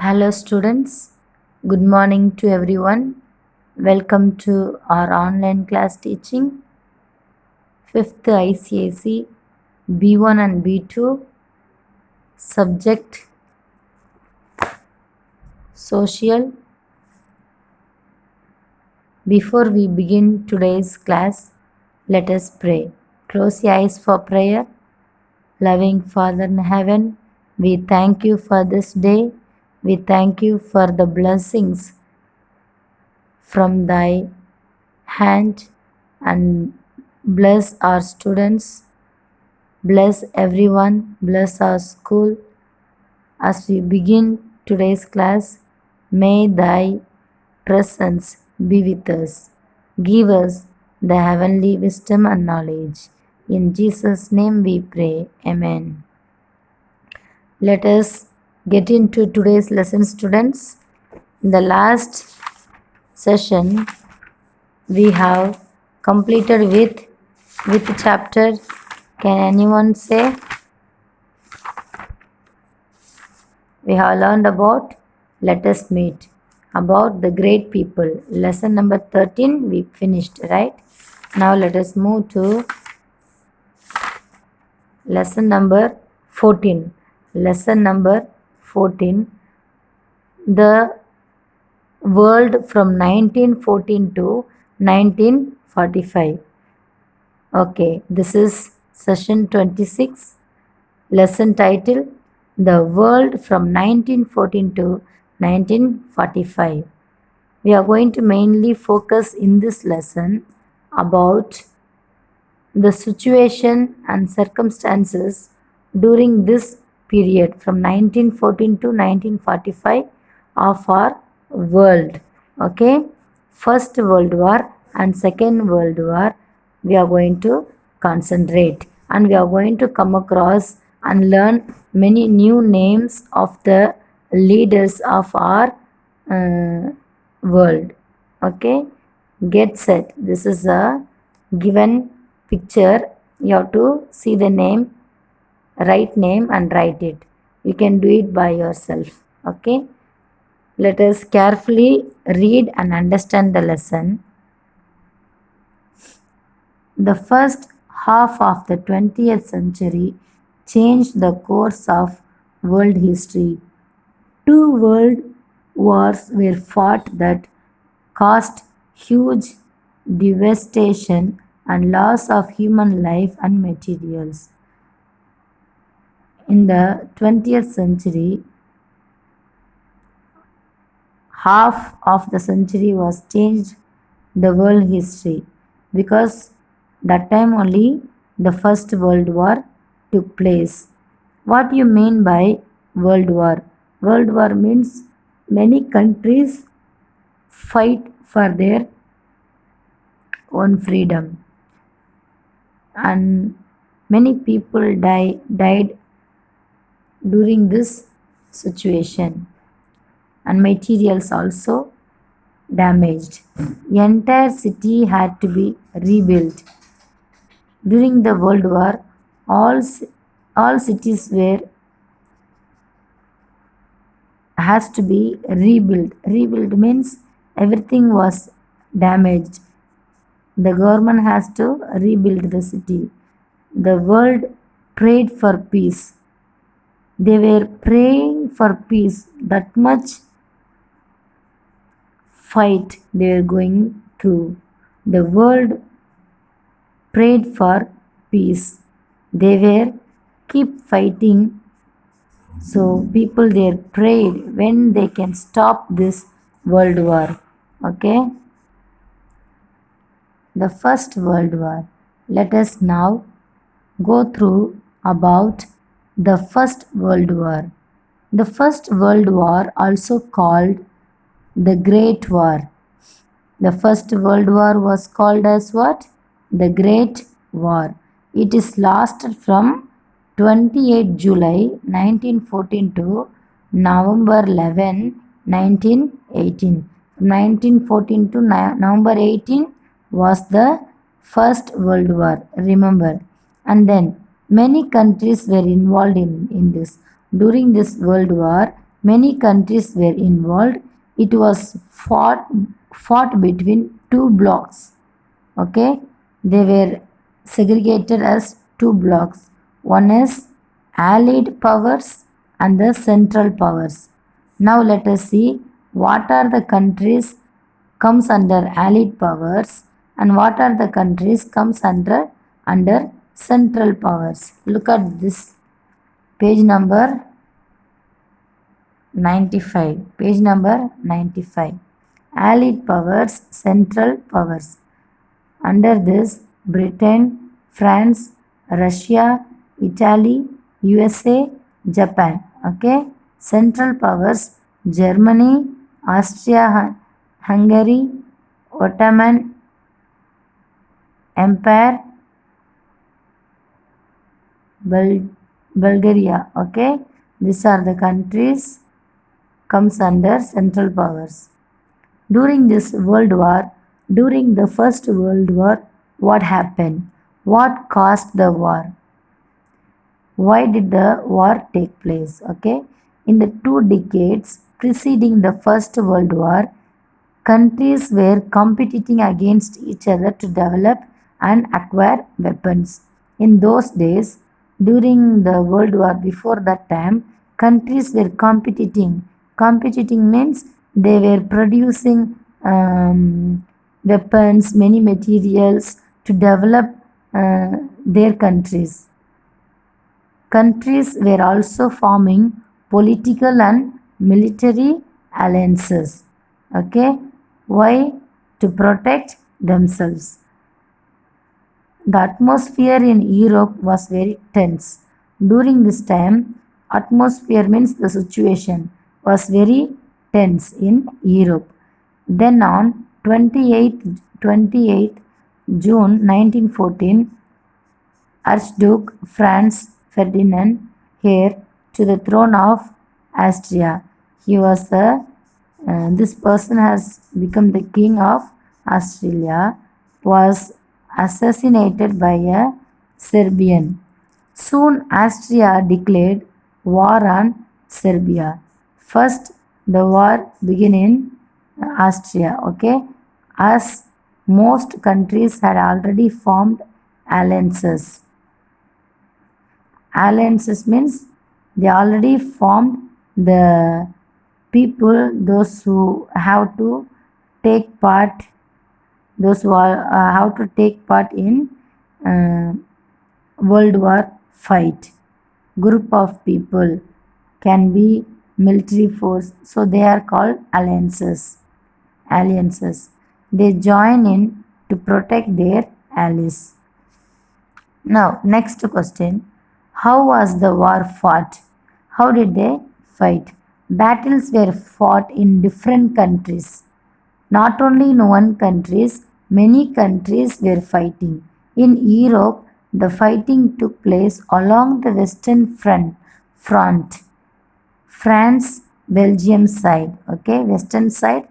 Hello, students. Good morning to everyone. Welcome to our online class teaching. 5th ICAC B1 and B2. Subject Social. Before we begin today's class, let us pray. Close your eyes for prayer. Loving Father in heaven, we thank you for this day. We thank you for the blessings from thy hand and bless our students, bless everyone, bless our school. As we begin today's class, may thy presence be with us. Give us the heavenly wisdom and knowledge. In Jesus' name we pray. Amen. Let us get into today's lesson, students. In the last session, we have completed with chapter. Can anyone say? We have learned about let us meet, about the great people. Lesson number 13 we finished, right? Now let us move to lesson number 14. Lesson number 14, the world from 1914 to 1945. Okay, this is session 26. Lesson title, The World from 1914 to 1945. We are going to mainly focus in this lesson about the situation and circumstances during this period from 1914 to 1945 of our world. Okay, First World War and Second World War we are going to concentrate, and we are going to come across and learn many new names of the leaders of our world. Okay, get set. This is a given picture. You have to see the name, write name and write it. You can do it by yourself. Okay, let us carefully read and understand the lesson. The first half of the 20th century changed the course of world history. Two world wars were fought that caused huge devastation and loss of human life and materials. In the 20th century, half of the century was changed the world history, because that time only the First World War took place. What do you mean by World War? World War means many countries fight for their own freedom, and many people died during this situation, and materials also damaged. The entire city had to be rebuilt. During the World War, all cities were has to be rebuilt. Rebuild means everything was damaged. The government has to rebuild the city. The world prayed for peace. They were praying for peace. That much fight they were going through. The world prayed for peace. They were keep fighting. So people there prayed when they can stop this world war. Okay. The First World War. Let us now go through about the First World War. The First World War, also called the Great War. The First World War was called as what? The Great War. It is lasted from 28 July 1914 to November 11, 1918. 1914 to November 18 was the First World War, remember. And then many countries were involved in this. During this World War, Many countries were involved. It was fought between two blocks. Okay, they were segregated as two blocks. One is Allied powers and the Central powers. Now let us see what are the countries comes under Allied powers and what are the countries comes under Central powers. Look at this page number 95. Page number 95. Allied powers, Central powers. Under this, Britain, France, Russia, Italy, USA, Japan. Okay. Central powers, Germany, Austria, Hungary, Ottoman Empire, Bulgaria. Okay. These are the countries comes under Central powers. During the First World War, what happened? What caused the war? Why did the war take place? Okay. In the 2 decades preceding the First World War, countries were competing against each other to develop and acquire weapons. In those days, during the World War, before that time, countries were competing. Competing means they were producing weapons, many materials to develop their countries. Countries were also forming political and military alliances. Okay, why? To protect themselves. The atmosphere in Europe was very tense. During this time, atmosphere means the situation was very tense in Europe. Then on 28th June 1914, Archduke Franz Ferdinand heir to the throne of Austria. He was this person has become the king of Austria, was assassinated by a Serbian. Soon Austria declared war on Serbia. First, the war began in Austria, okay, as most countries had already formed alliances. Alliances means they already formed the people, those who have to take part, those who have to take part in World War fight. Group of people can be military force, so they are called alliances. Alliances. They join in to protect their allies. Now, next question. How was the war fought? How did they fight? Battles were fought in different countries. Not only in one country, many countries were fighting. In Europe, the fighting took place along the Western front. France, Belgium side. Okay, Western side,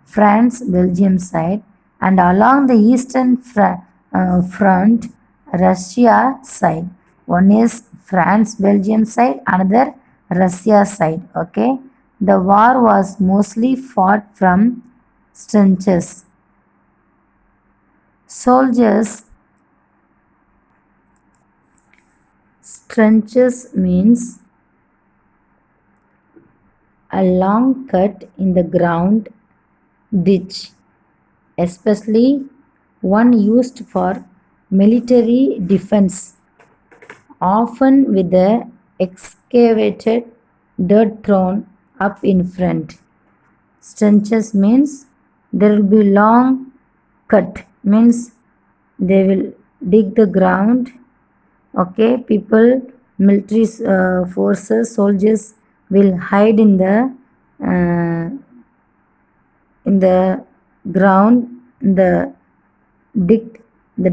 France, Belgium side, and along the Eastern front, Russia side. One is France, Belgium side, another Russia side. Okay, the war was mostly fought from trenches. Soldiers, trenches means a long cut in the ground ditch, especially one used for military defense, often with the excavated dirt thrown up in front. Trenches means there will be long cut, means they will dig the ground. Okay, people, military forces, soldiers will hide in the ground, the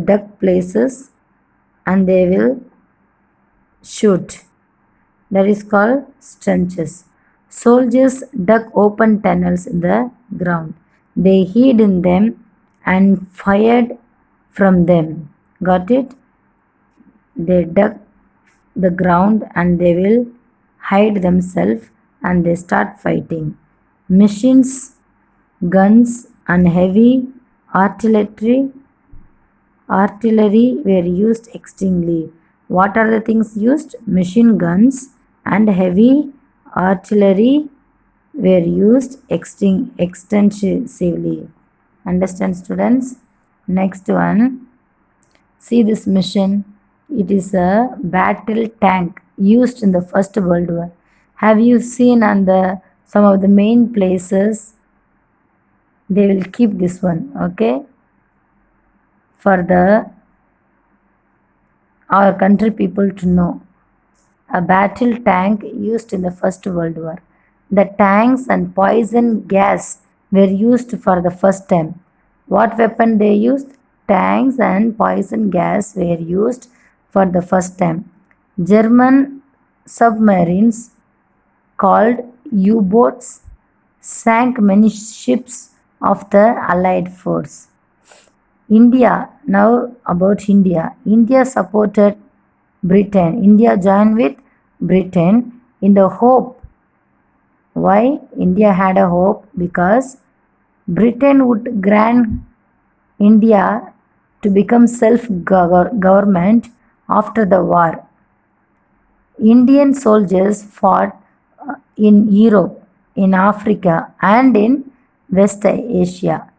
dug places, and they will shoot. That is called trenches. Soldiers dug open tunnels in the ground. They hid in them and fired from them. Got it? They dug the ground and they will hide themselves and they start fighting. Machines, guns, and heavy artillery artillery were used extensively. What are the things used? Machine guns and heavy artillery were used extensively. Understand, students? Next one. See this mission. It is a battle tank used in the First World War. Have you seen on the some of the main places? They will keep this one, okay, for the our country people to know. A battle tank used in the First World War. The tanks and poison gas were used for the first time. What weapon they used? Tanks and poison gas were used for the first time. German submarines called U-boats sank many ships of the Allied force. India, now about India. India supported Britain. India joined with Britain in the hope. Why? India had a hope because Britain would grant India to become self-government after the war. Indian soldiers fought in Europe, in Africa, and in West Asia.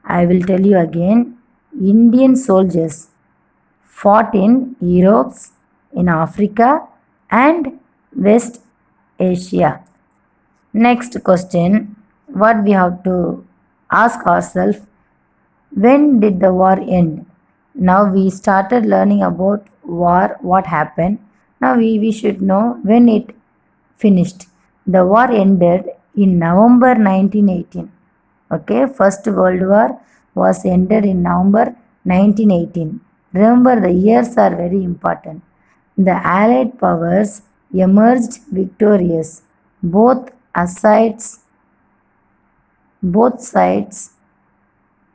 I will tell you again. Indian soldiers fought in Europe, in Africa, and West Asia. Next question, what we have to ask ourselves, when did the war end? Now we started learning about war, what happened. Now we should know when it finished. The war ended in November 1918. Okay, First World War was ended in November 1918. Remember, the years are very important. The Allied powers emerged victorious. Both sides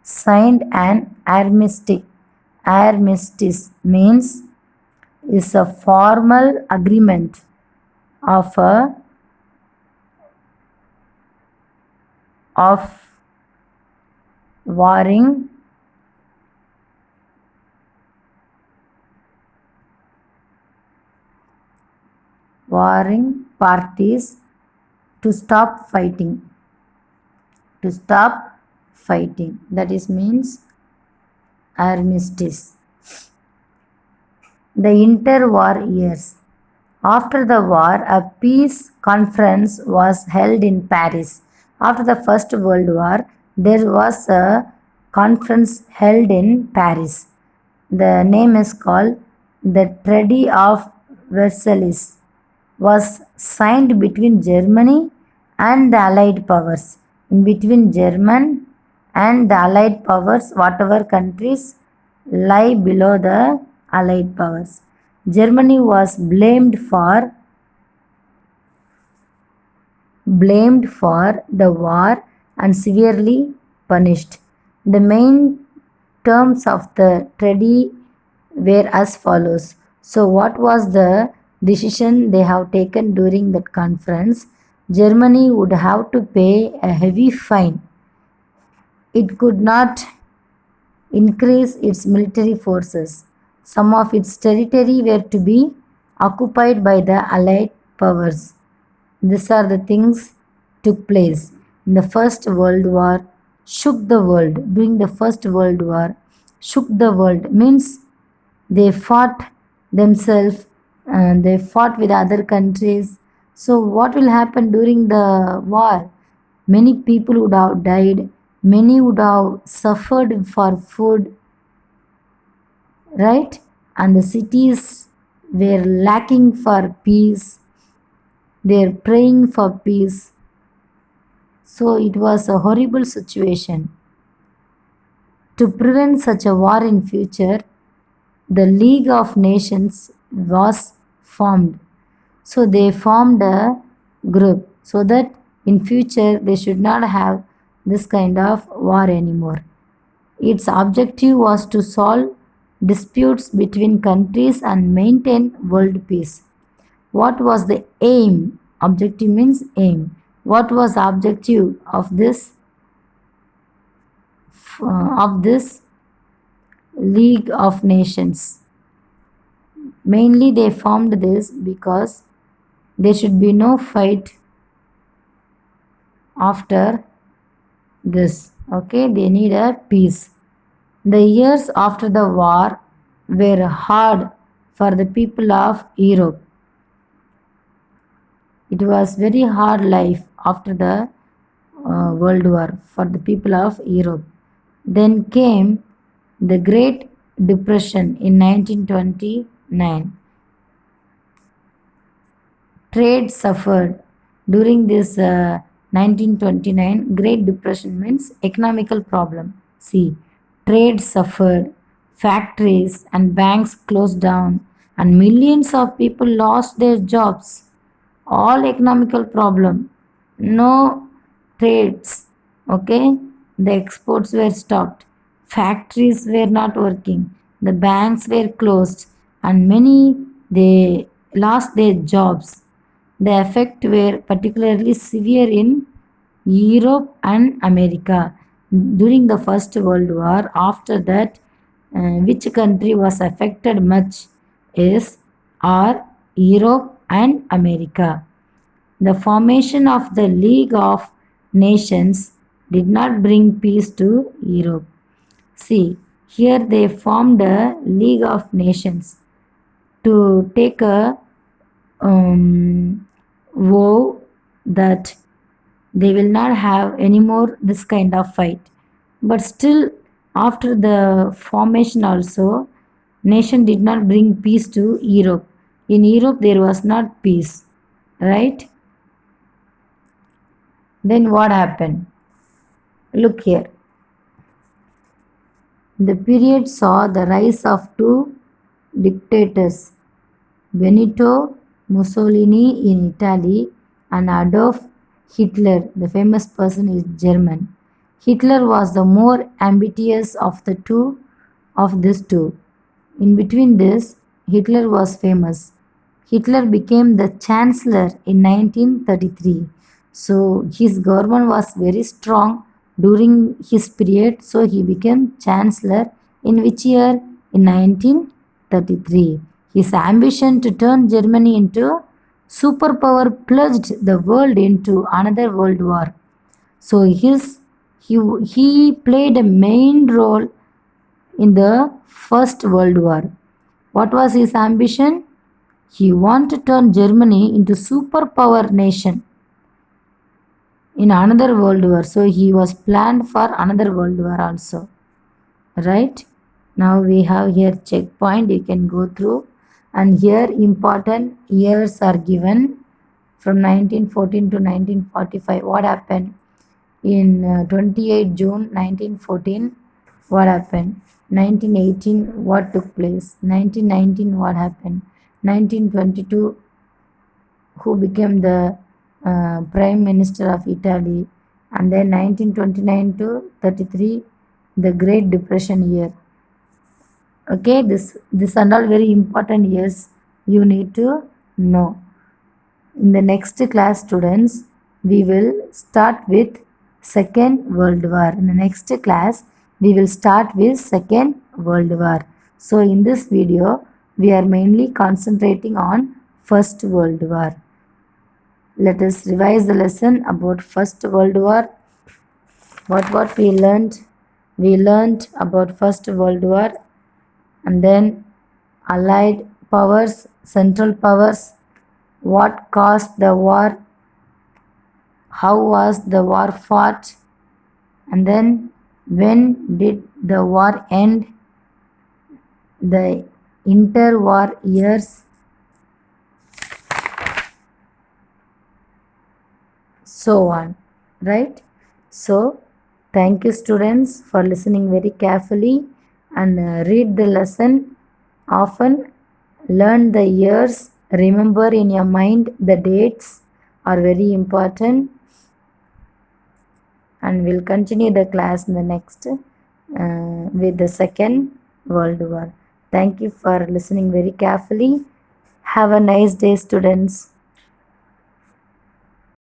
signed an armistice. Armistice means is a formal agreement of warring parties to stop fighting. To stop fighting. That is means armistice. The interwar years. After the war, a peace conference was held in Paris. After the First World War, there was a conference held in Paris. The name is called the Treaty of Versailles. Was signed between Germany and the Allied powers. In between German and the Allied powers, whatever countries lie below the Allied powers. Germany was blamed for the war and severely punished. The main terms of the treaty were as follows. So what was the decision they have taken during that conference? Germany would have to pay a heavy fine. It could not increase its military forces. Some of its territory were to be occupied by the Allied powers. These are the things took place. In the First World War, shook the world. During the First World War, shook the world means they fought themselves and they fought with other countries. So what will happen during the war? Many people would have died. Many would have suffered for food, right? And the cities were lacking for peace. They are praying for peace. So it was a horrible situation. To prevent such a war in future, the League of Nations was formed. So they formed a group so that in future they should not have this kind of war anymore. Its objective was to solve disputes between countries and maintain world peace. What was the aim? Objective means aim. What was objective of this League of Nations? Mainly they formed this because there should be no fight after this. Okay, they need a peace. The years after the war were hard for the people of Europe. It was very hard life after the World War for the people of Europe. Then came the Great Depression in 1929. Trade suffered during this 1929. Great Depression means economical problem. See, trade suffered, factories and banks closed down, and millions of people lost their jobs. All economical problem, no trades. Okay, the exports were stopped, factories were not working, the banks were closed, and many they lost their jobs. The effects were particularly severe in Europe and America during the First World War. After that, which country was affected much is are Europe and America. The formation of the League of Nations did not bring peace to Europe. See, here they formed a League of Nations to take a vow that they will not have any more this kind of fight. But still, after the formation also, nation did not bring peace to Europe. In Europe, there was not peace, right? Then what happened? Look here. The period saw the rise of two dictators, Benito Mussolini in Italy and Adolf Hitler. The famous person is German. Hitler was the more ambitious of these two. In between this, Hitler was famous. Hitler became the chancellor in 1933. So his government was very strong during his period. So he became chancellor in which year? In 1933. His ambition to turn Germany into superpower plunged the world into another world war. So he played a main role in the First World War. What was his ambition? He wanted to turn Germany into superpower nation in another world war. So he was planned for another world war also. Right? Now we have here checkpoint you can go through, and here important years are given from 1914 to 1945. What happened? In 28 June 1914, what happened? 1918, what took place? 1919, what happened? 1922, who became the Prime Minister of Italy? And then 1929 to 33, the Great Depression year. Okay, this are all very important years you need to know. In the next class, students, we will start with Second World War. In the next class, we will start with Second World War. So in this video, we are mainly concentrating on First World War. Let us revise the lesson about First World War. What we learned? We learned about First World War, and then Allied powers, Central powers, what caused the war, how was the war fought, and then when did the war end, the interwar years, so on, right? So thank you students for listening very carefully, and read the lesson often, learn the years, remember in your mind the dates are very important, and we'll continue the class in the next with the Second World War. Thank you for listening very carefully. Have a nice day, students.